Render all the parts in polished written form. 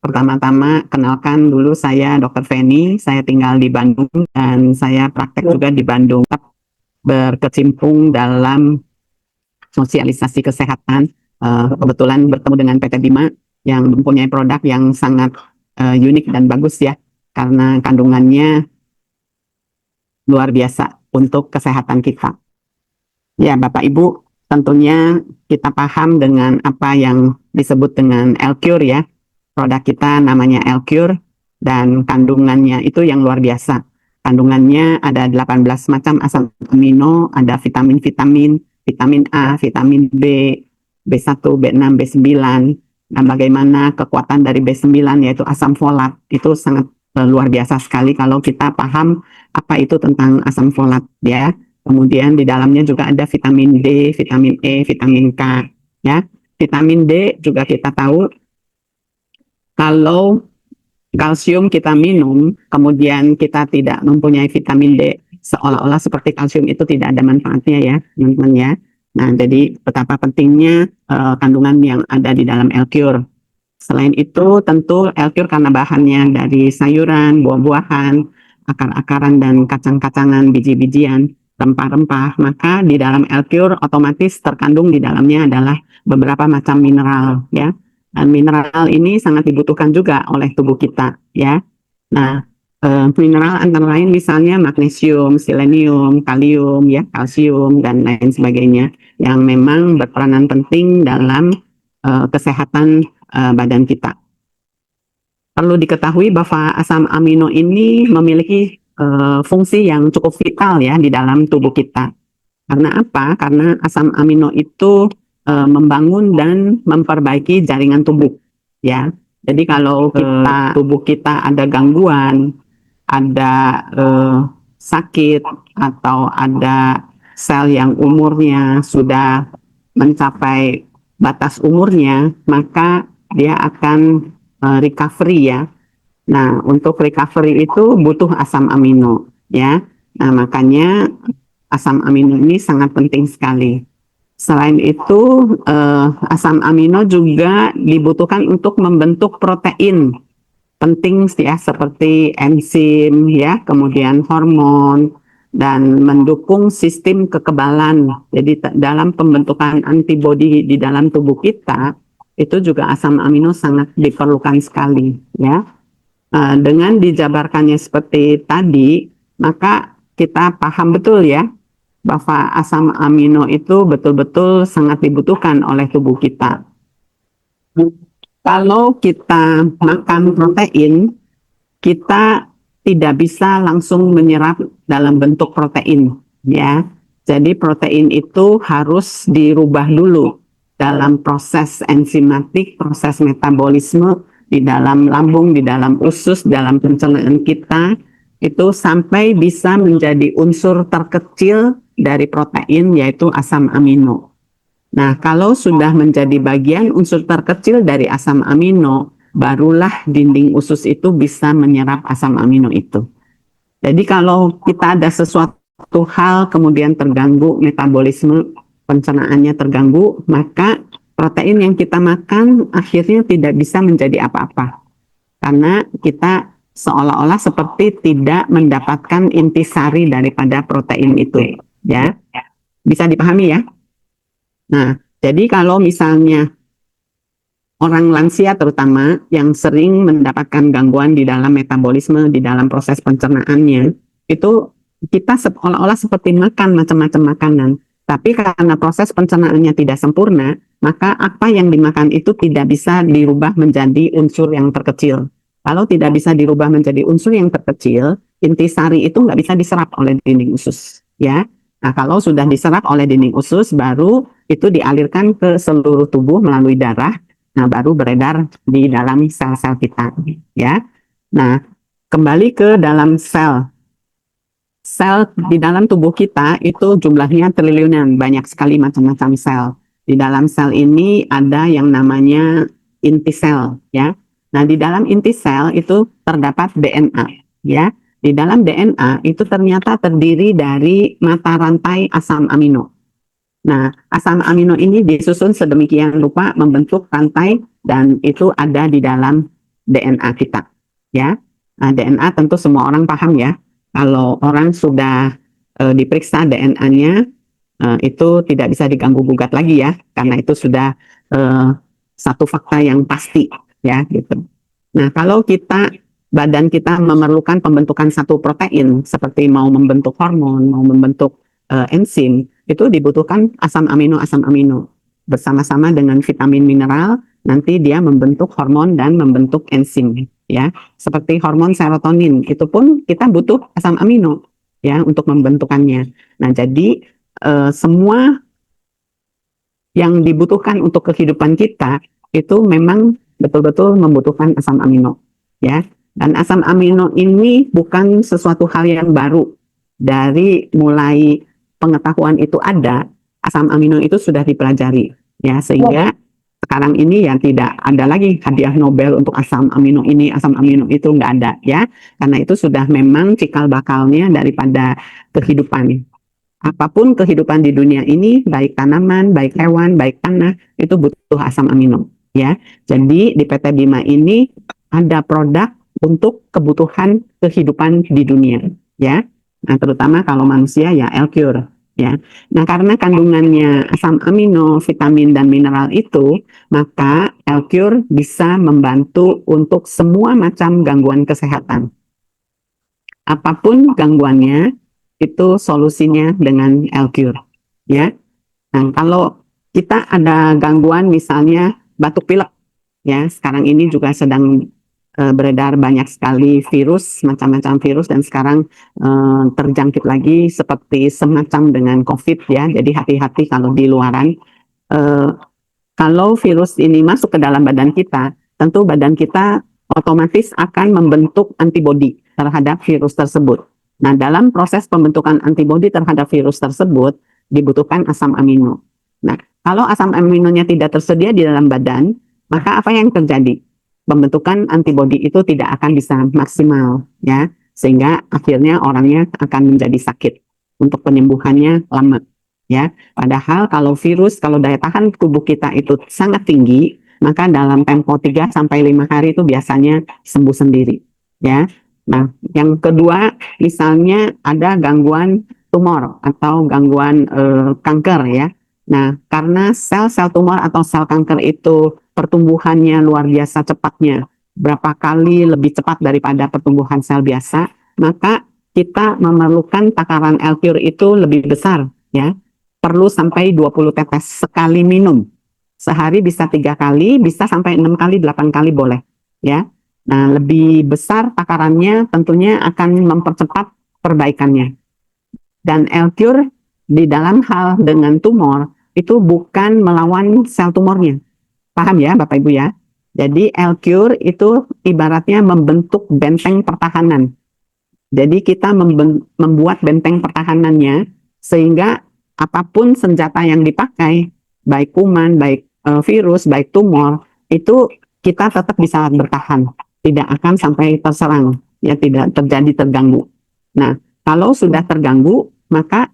Pertama-tama, kenalkan dulu saya Dr. Feni, saya tinggal di Bandung dan saya praktek juga di Bandung. Berkecimpung dalam sosialisasi kesehatan, kebetulan bertemu dengan PT Bima yang mempunyai produk yang sangat unik dan bagus ya, karena kandungannya luar biasa untuk kesehatan kita. Ya, Bapak Ibu, tentunya kita paham dengan apa yang disebut dengan L-Cure ya. Produk kita namanya L-Cure dan kandungannya itu yang luar biasa. Kandungannya ada 18 macam asam amino, ada vitamin-vitamin, vitamin A, vitamin B, B1, B6, B9, dan bagaimana kekuatan dari B9 yaitu asam folat. Itu sangat luar biasa sekali kalau kita paham apa itu tentang asam folat ya. Kemudian di dalamnya juga ada vitamin D, vitamin E, vitamin K ya. Vitamin D juga kita tahu kalau kalsium kita minum, kemudian kita tidak mempunyai vitamin D, seolah-olah seperti kalsium itu tidak ada manfaatnya ya, teman-teman ya. Nah, jadi betapa pentingnya kandungan yang ada di dalam L-Cure. Selain itu, tentu L-Cure karena bahannya dari sayuran, buah-buahan, akar-akaran dan kacang-kacangan, biji-bijian, rempah-rempah, maka di dalam L-Cure otomatis terkandung di dalamnya adalah beberapa macam mineral ya. Dan mineral ini sangat dibutuhkan juga oleh tubuh kita ya. Nah, mineral antara lain misalnya magnesium, selenium, kalium ya, kalsium dan lain sebagainya yang memang berperanan penting dalam kesehatan badan kita. Perlu diketahui bahwa asam amino ini memiliki fungsi yang cukup vital ya di dalam tubuh kita. Karena apa? Karena asam amino itu membangun dan memperbaiki jaringan tubuh ya. Jadi kalau tubuh kita ada gangguan, ada sakit atau ada sel yang umurnya sudah mencapai batas umurnya, maka dia akan recovery ya. Nah, untuk recovery itu butuh asam amino ya. Nah, makanya asam amino ini sangat penting sekali. Selain itu, asam amino juga dibutuhkan untuk membentuk protein penting ya, seperti enzim ya, kemudian hormon dan mendukung sistem kekebalan. Jadi dalam pembentukan antibodi di dalam tubuh kita itu juga asam amino sangat diperlukan sekali ya. Dengan dijabarkannya seperti tadi, maka kita paham betul ya bahwa asam amino itu betul-betul sangat dibutuhkan oleh tubuh kita. Kalau kita makan protein, kita tidak bisa langsung menyerap dalam bentuk protein, ya. Jadi protein itu harus dirubah dulu dalam proses enzimatik, proses metabolisme di dalam lambung, di dalam usus, dalam pencernaan kita, itu sampai bisa menjadi unsur terkecil dari protein yaitu asam amino. Nah, kalau sudah menjadi bagian unsur terkecil dari asam amino, barulah dinding usus itu bisa menyerap asam amino itu. Jadi kalau kita ada sesuatu hal kemudian terganggu metabolisme, pencernaannya terganggu, maka protein yang kita makan akhirnya tidak bisa menjadi apa-apa. Karena kita seolah-olah seperti tidak mendapatkan intisari daripada protein itu, ya. Bisa dipahami ya? Nah, jadi kalau misalnya orang lansia terutama yang sering mendapatkan gangguan di dalam metabolisme, di dalam proses pencernaannya, itu kita seolah-olah seperti makan macam-macam makanan. Tapi karena proses pencernaannya tidak sempurna, maka apa yang dimakan itu tidak bisa dirubah menjadi unsur yang terkecil. Kalau tidak bisa dirubah menjadi unsur yang terkecil, intisari itu nggak bisa diserap oleh dinding usus, ya. Nah, kalau sudah diserap oleh dinding usus, baru itu dialirkan ke seluruh tubuh melalui darah. Nah, baru beredar di dalam sel-sel kita, ya. Nah, kembali ke dalam sel. Sel di dalam tubuh kita itu jumlahnya triliunan, banyak sekali macam-macam sel. Di dalam sel ini ada yang namanya inti sel, ya. Nah, di dalam inti sel itu terdapat DNA, ya. Di dalam DNA itu ternyata terdiri dari mata rantai asam amino. Nah, asam amino ini disusun sedemikian rupa membentuk rantai dan itu ada di dalam DNA kita, ya. Nah, DNA tentu semua orang paham ya. Kalau orang sudah diperiksa DNA-nya, itu tidak bisa diganggu gugat lagi ya, karena itu sudah satu fakta yang pasti ya gitu. Nah, kalau badan kita memerlukan pembentukan satu protein seperti mau membentuk hormon, mau membentuk enzim, itu dibutuhkan asam amino bersama-sama dengan vitamin mineral, nanti dia membentuk hormon dan membentuk enzim ya. Seperti hormon serotonin, itu pun kita butuh asam amino ya untuk membentukannya. Nah, jadi semua yang dibutuhkan untuk kehidupan kita itu memang betul-betul membutuhkan asam amino ya. Dan asam amino ini bukan sesuatu hal yang baru. Dari mulai pengetahuan itu ada, asam amino itu sudah dipelajari ya, sehingga sekarang ini ya tidak ada lagi hadiah Nobel untuk asam amino ini, asam amino itu, nggak ada ya, karena itu sudah memang cikal bakalnya daripada kehidupan. Apapun kehidupan di dunia ini, baik tanaman, baik hewan, baik tanah, itu butuh asam amino ya. Jadi di PT Bima ini ada produk untuk kebutuhan kehidupan di dunia ya. Nah, terutama kalau manusia ya L-Cure ya. Nah, karena kandungannya asam amino, vitamin dan mineral itu, maka L-Cure bisa membantu untuk semua macam gangguan kesehatan. Apapun gangguannya, itu solusinya dengan L-Cure ya. Nah, kalau kita ada gangguan misalnya batuk pilek ya, sekarang ini juga sedang beredar banyak sekali virus, macam-macam virus, dan sekarang terjangkit lagi seperti semacam dengan COVID ya. Jadi hati-hati kalau di luaran. Kalau virus ini masuk ke dalam badan kita, tentu badan kita otomatis akan membentuk antibodi terhadap virus tersebut. Nah, dalam proses pembentukan antibodi terhadap virus tersebut dibutuhkan asam amino. Nah, kalau asam aminonya tidak tersedia di dalam badan, maka apa yang terjadi? Pembentukan antibodi itu tidak akan bisa maksimal ya, sehingga akhirnya orangnya akan menjadi sakit. Untuk penyembuhannya lama ya. Padahal kalau virus, kalau daya tahan tubuh kita itu sangat tinggi, maka dalam tempo 3 sampai 5 hari itu biasanya sembuh sendiri ya. Nah, yang kedua misalnya ada gangguan tumor atau gangguan kanker ya. Nah, karena sel-sel tumor atau sel kanker itu pertumbuhannya luar biasa cepatnya, berapa kali lebih cepat daripada pertumbuhan sel biasa, maka kita memerlukan takaran L-Cure itu lebih besar ya. Perlu sampai 20 tetes sekali minum. Sehari bisa 3 kali, bisa sampai 6 kali, 8 kali boleh ya. Nah, lebih besar takarannya tentunya akan mempercepat perbaikannya. Dan L-Cure di dalam hal dengan tumor itu bukan melawan sel tumornya. Paham ya Bapak Ibu ya? Jadi L-Cure itu ibaratnya membentuk benteng pertahanan. Jadi kita membuat benteng pertahanannya sehingga apapun senjata yang dipakai, baik kuman, baik virus, baik tumor, itu kita tetap bisa bertahan. Tidak akan sampai terserang, ya tidak terjadi terganggu. Nah, kalau sudah terganggu, maka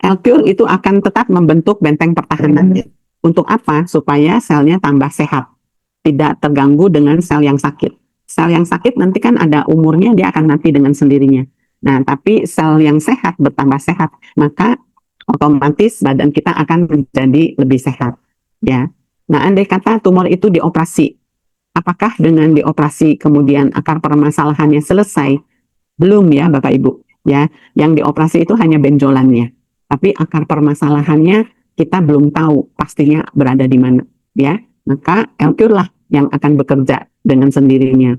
L-Cure itu akan tetap membentuk benteng pertahanan. Untuk apa? Supaya selnya tambah sehat. Tidak terganggu dengan sel yang sakit. Sel yang sakit nanti kan ada umurnya, dia akan mati dengan sendirinya. Nah, tapi sel yang sehat bertambah sehat, maka otomatis badan kita akan menjadi lebih sehat. Ya. Nah, andai kata tumor itu dioperasi, apakah dengan dioperasi kemudian akar permasalahannya selesai? Belum ya Bapak Ibu. Ya, yang dioperasi itu hanya benjolannya. Tapi akar permasalahannya kita belum tahu pastinya berada di mana. Ya, maka L-Cure lah yang akan bekerja dengan sendirinya.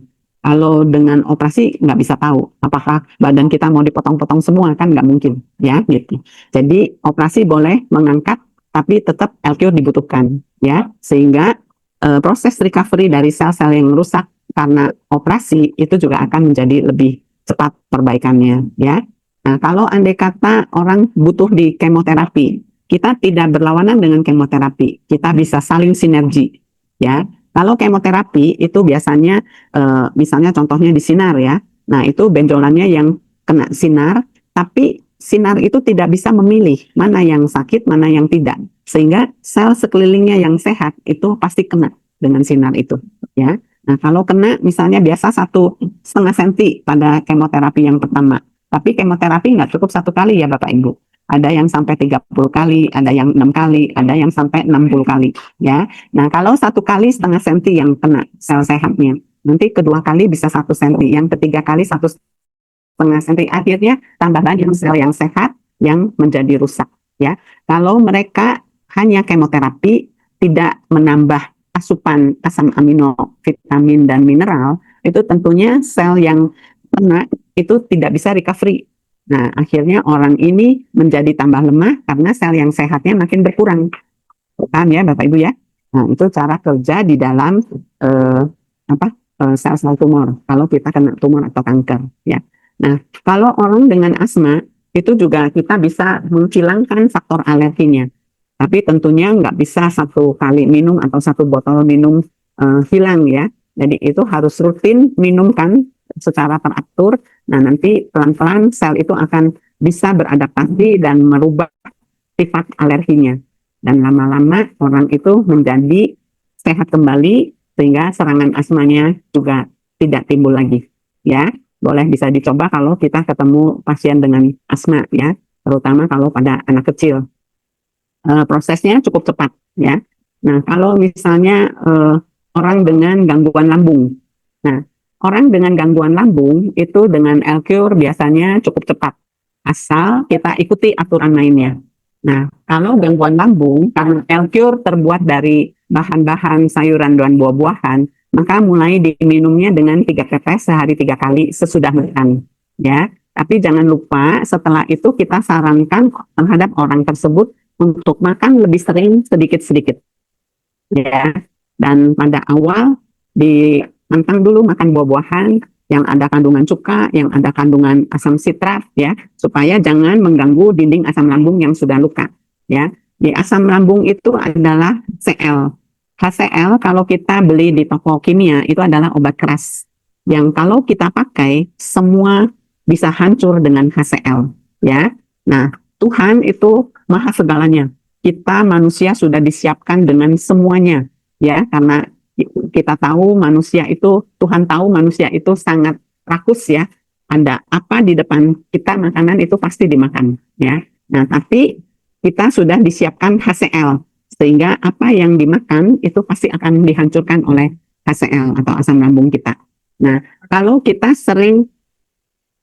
Kalau dengan operasi nggak bisa tahu apakah badan kita mau dipotong-potong semua, kan nggak mungkin ya gitu. Jadi operasi boleh mengangkat, tapi tetap L-Cure dibutuhkan ya, sehingga proses recovery dari sel-sel yang rusak karena operasi itu juga akan menjadi lebih cepat perbaikannya ya. Nah, kalau andai kata orang butuh di kemoterapi, kita tidak berlawanan dengan kemoterapi, kita bisa saling sinergi ya. Kalau kemoterapi itu biasanya misalnya contohnya di sinar ya. Nah, itu benjolannya yang kena sinar, tapi sinar itu tidak bisa memilih mana yang sakit, mana yang tidak. Sehingga sel sekelilingnya yang sehat itu pasti kena dengan sinar itu ya. Nah, kalau kena misalnya biasa 1,5 senti pada kemoterapi yang pertama, tapi kemoterapi nggak cukup 1 kali ya Bapak Ibu. Ada yang sampai 30 kali, ada yang 6 kali, ada yang sampai 60 kali. Ya, nah kalau 1 kali 0,5 senti yang kena sel sehatnya, nanti kedua kali bisa 1 senti, yang ketiga kali 1,5 senti. Akhirnya tambah banyak sel yang sehat yang menjadi rusak. Ya, kalau mereka hanya kemoterapi tidak menambah asupan asam amino, vitamin, dan mineral, itu tentunya sel yang kena itu tidak bisa recovery. Nah, akhirnya orang ini menjadi tambah lemah karena sel yang sehatnya makin berkurang. Paham ya, Bapak Ibu ya? Nah, itu cara kerja di dalam eh, sel-sel tumor. Kalau kita kena tumor atau kanker, ya. Nah, kalau orang dengan asma itu juga kita bisa menghilangkan faktor alerginya. Tapi tentunya nggak bisa 1 kali minum atau 1 botol minum hilang ya. Jadi itu harus rutin minumkan secara teratur. Nah nanti pelan-pelan sel itu akan bisa beradaptasi dan merubah sifat alerginya. Dan lama-lama orang itu menjadi sehat kembali sehingga serangan asmanya juga tidak timbul lagi. Ya, boleh bisa dicoba kalau kita ketemu pasien dengan asma ya, terutama kalau pada anak kecil. Prosesnya cukup cepat ya. Nah, kalau misalnya orang dengan gangguan lambung. Nah, orang dengan gangguan lambung itu dengan L-Cure biasanya cukup cepat asal kita ikuti aturan mainnya. Nah, kalau gangguan lambung karena L-Cure terbuat dari bahan-bahan sayuran dan buah-buahan, maka mulai diminumnya dengan 3 tetes sehari 3 kali sesudah makan ya. Tapi jangan lupa setelah itu kita sarankan terhadap orang tersebut untuk makan lebih sering sedikit-sedikit ya. Dan pada awal ditantang dulu makan buah-buahan yang ada kandungan cuka, yang ada kandungan asam sitrat ya, supaya jangan mengganggu dinding asam lambung yang sudah luka ya. Di asam lambung itu adalah Cl. HCl kalau kita beli di toko kimia itu adalah obat keras yang kalau kita pakai semua bisa hancur dengan HCl ya. Nah, Tuhan itu maha segalanya. Kita manusia sudah disiapkan dengan semuanya ya, karena kita tahu manusia itu, Tuhan tahu manusia itu sangat rakus ya. Ada apa di depan kita makanan itu pasti dimakan ya. Nah, tapi kita sudah disiapkan HCl sehingga apa yang dimakan itu pasti akan dihancurkan oleh HCl atau asam lambung kita. Nah, kalau kita sering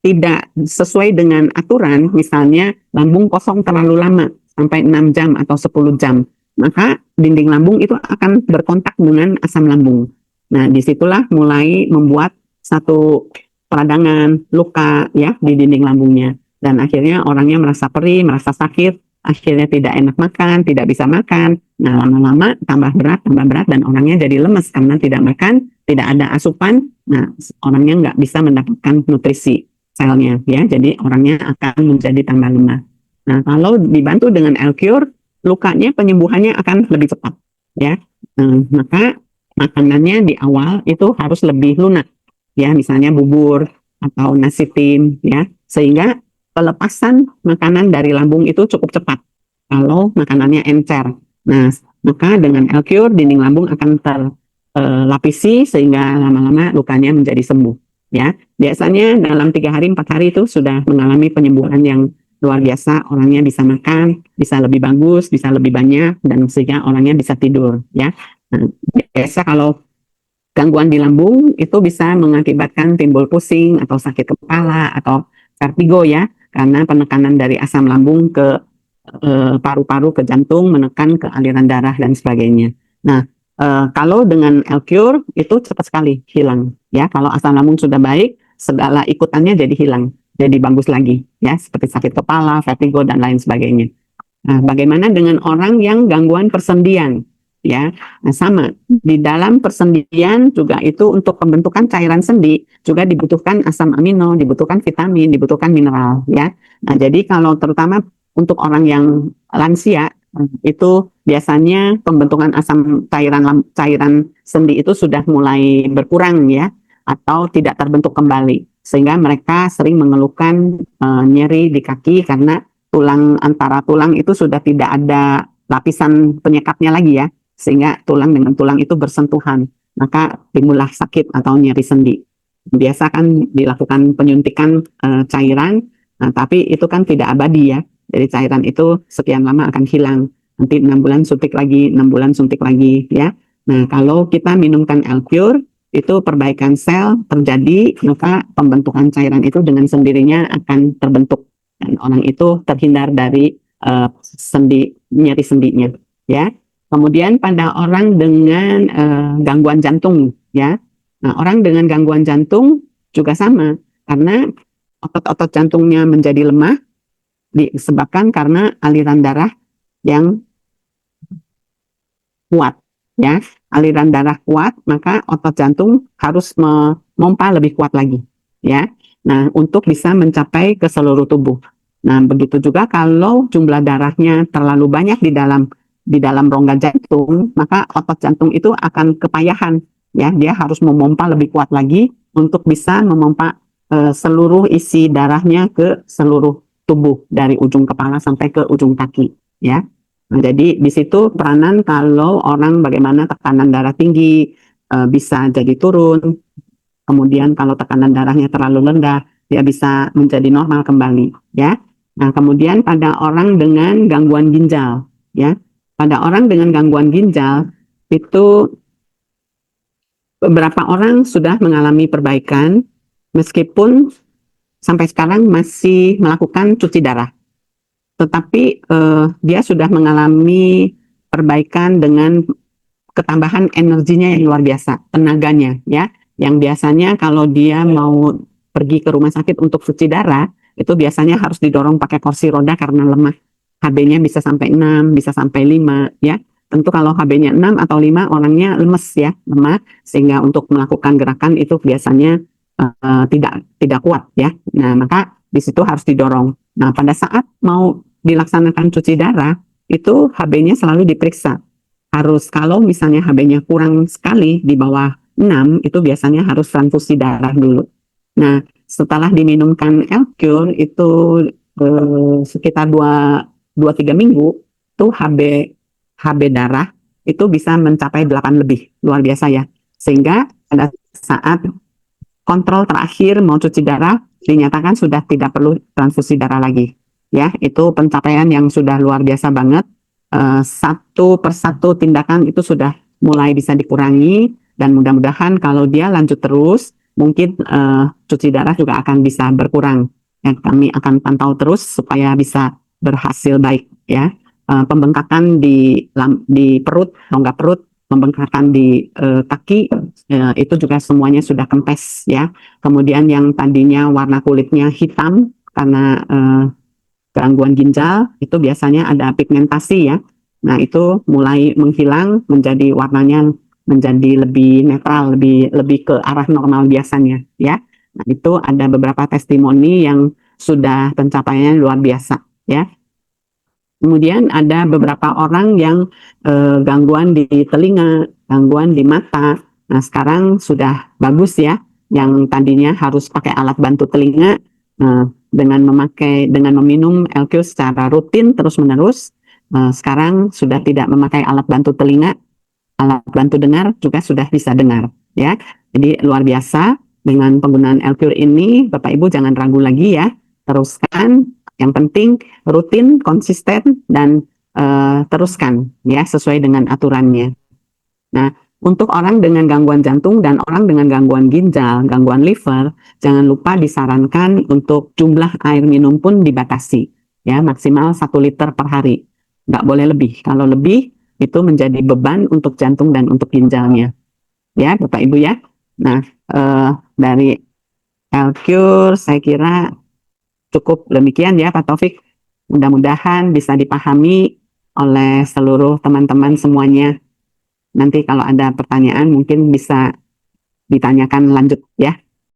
tidak sesuai dengan aturan, misalnya lambung kosong terlalu lama, sampai 6 jam atau 10 jam, maka dinding lambung itu akan berkontak dengan asam lambung. Nah, disitulah mulai membuat satu peradangan, luka ya di dinding lambungnya. Dan akhirnya orangnya merasa perih, merasa sakit, akhirnya tidak enak makan, tidak bisa makan. Nah, lama-lama tambah berat, dan orangnya jadi lemes karena tidak makan, tidak ada asupan. Nah, orangnya nggak bisa mendapatkan nutrisi selnya ya, jadi orangnya akan menjadi tambah lemah. Nah, kalau dibantu dengan L-Cure, lukanya penyembuhannya akan lebih cepat ya. Maka makanannya di awal itu harus lebih lunak ya, misalnya bubur atau nasi tim ya, sehingga pelepasan makanan dari lambung itu cukup cepat kalau makanannya encer. Nah, maka dengan L-Cure dinding lambung akan terlapisi sehingga lama-lama lukanya menjadi sembuh ya. Biasanya dalam 3 hari 4 hari itu sudah mengalami penyembuhan yang luar biasa, orangnya bisa makan, bisa lebih bagus, bisa lebih banyak, dan sehingga orangnya bisa tidur ya. Nah, biasa kalau gangguan di lambung itu bisa mengakibatkan timbul pusing atau sakit kepala atau vertigo ya, karena penekanan dari asam lambung ke paru-paru, ke jantung, menekan ke aliran darah dan sebagainya. Nah, kalau dengan L-Cure itu cepat sekali hilang ya. Kalau asam lambung sudah baik, segala ikutannya jadi hilang, jadi bagus lagi ya, seperti sakit kepala, vertigo dan lain sebagainya. Nah, bagaimana dengan orang yang gangguan persendian ya? Nah, sama di dalam persendian juga itu untuk pembentukan cairan sendi juga dibutuhkan asam amino, dibutuhkan vitamin, dibutuhkan mineral ya. Nah, jadi kalau terutama untuk orang yang lansia itu biasanya pembentukan asam cairan sendi itu sudah mulai berkurang ya, atau tidak terbentuk kembali, sehingga mereka sering mengeluhkan nyeri di kaki karena antara tulang itu sudah tidak ada lapisan penyekatnya lagi ya, sehingga tulang dengan tulang itu bersentuhan. maka timbullah sakit atau nyeri sendi. Biasa kan dilakukan penyuntikan cairan, nah, tapi itu kan tidak abadi ya. Jadi cairan itu sekian lama akan hilang. Nanti 6 bulan suntik lagi, 6 bulan suntik lagi ya. Nah, kalau kita minumkan L-Cure, itu perbaikan sel terjadi, maka pembentukan cairan itu dengan sendirinya akan terbentuk dan orang itu terhindar dari nyeri sendinya ya. Kemudian pada orang dengan gangguan jantung ya. Nah, orang dengan gangguan jantung juga sama karena otot-otot jantungnya menjadi lemah disebabkan karena aliran darah yang kuat ya. Aliran darah kuat, maka otot jantung harus memompa lebih kuat lagi ya. Nah, untuk bisa mencapai ke seluruh tubuh. Nah, begitu juga kalau jumlah darahnya terlalu banyak di dalam rongga jantung, maka otot jantung itu akan kepayahan ya. Dia harus memompa lebih kuat lagi untuk bisa memompa seluruh isi darahnya ke seluruh tubuh dari ujung kepala sampai ke ujung kaki ya. Nah, jadi di situ peranan kalau orang bagaimana tekanan darah tinggi bisa jadi turun. Kemudian kalau tekanan darahnya terlalu rendah, dia bisa menjadi normal kembali, ya. Nah, kemudian pada orang dengan gangguan ginjal, ya. Pada orang dengan gangguan ginjal itu beberapa orang sudah mengalami perbaikan meskipun sampai sekarang masih melakukan cuci darah. Tetapi dia sudah mengalami perbaikan dengan ketambahan energinya yang luar biasa, tenaganya ya. Yang biasanya kalau dia mau pergi ke rumah sakit untuk cuci darah, itu biasanya harus didorong pakai kursi roda karena lemah. HB-nya bisa sampai 6, bisa sampai 5 ya. Tentu kalau HB-nya 6 atau 5 orangnya lemes ya, lemah sehingga untuk melakukan gerakan itu biasanya tidak kuat ya. Nah, maka di situ harus didorong. Nah, pada saat mau dilaksanakan cuci darah, itu HB-nya selalu diperiksa. Harus kalau misalnya HB-nya kurang sekali di bawah 6, itu biasanya harus transfusi darah dulu. Nah, setelah diminumkan L-Cure itu sekitar 2-3 minggu, itu HB darah itu bisa mencapai 8 lebih, luar biasa ya. Sehingga pada saat kontrol terakhir mau cuci darah dinyatakan sudah tidak perlu transfusi darah lagi. Ya, itu pencapaian yang sudah luar biasa banget. Satu persatu tindakan itu sudah mulai bisa dikurangi dan mudah-mudahan kalau dia lanjut terus mungkin cuci darah juga akan bisa berkurang. Ya, kami akan pantau terus supaya bisa berhasil baik ya. Pembengkakan di perut, rongga perut, pembengkakan di kaki itu juga semuanya sudah kempes ya. Kemudian yang tadinya warna kulitnya hitam karena gangguan ginjal itu biasanya ada pigmentasi ya. Nah, itu mulai menghilang menjadi warnanya menjadi lebih netral, lebih ke arah normal biasanya ya. Nah, itu ada beberapa testimoni yang sudah pencapaiannya luar biasa ya. Kemudian ada beberapa orang yang gangguan di telinga, gangguan di mata. Nah, sekarang sudah bagus ya. Yang tadinya harus pakai alat bantu telinga, dengan meminum L-Cure secara rutin terus-menerus, sekarang sudah tidak memakai alat bantu telinga, alat bantu dengar juga sudah bisa dengar. Ya, jadi luar biasa dengan penggunaan L-Cure ini, Bapak Ibu jangan ragu lagi ya, teruskan. Yang penting rutin, konsisten, dan teruskan ya sesuai dengan aturannya. Nah, untuk orang dengan gangguan jantung dan orang dengan gangguan ginjal, gangguan liver, jangan lupa disarankan untuk jumlah air minum pun dibatasi ya, maksimal 1 liter per hari. Nggak boleh lebih. Kalau lebih itu menjadi beban untuk jantung dan untuk ginjalnya. Ya, Bapak Ibu ya. Nah, dari L-Cure saya kira cukup demikian ya Pak Taufik. Mudah-mudahan bisa dipahami oleh seluruh teman-teman semuanya. Nanti kalau ada pertanyaan mungkin bisa ditanyakan lanjut ya.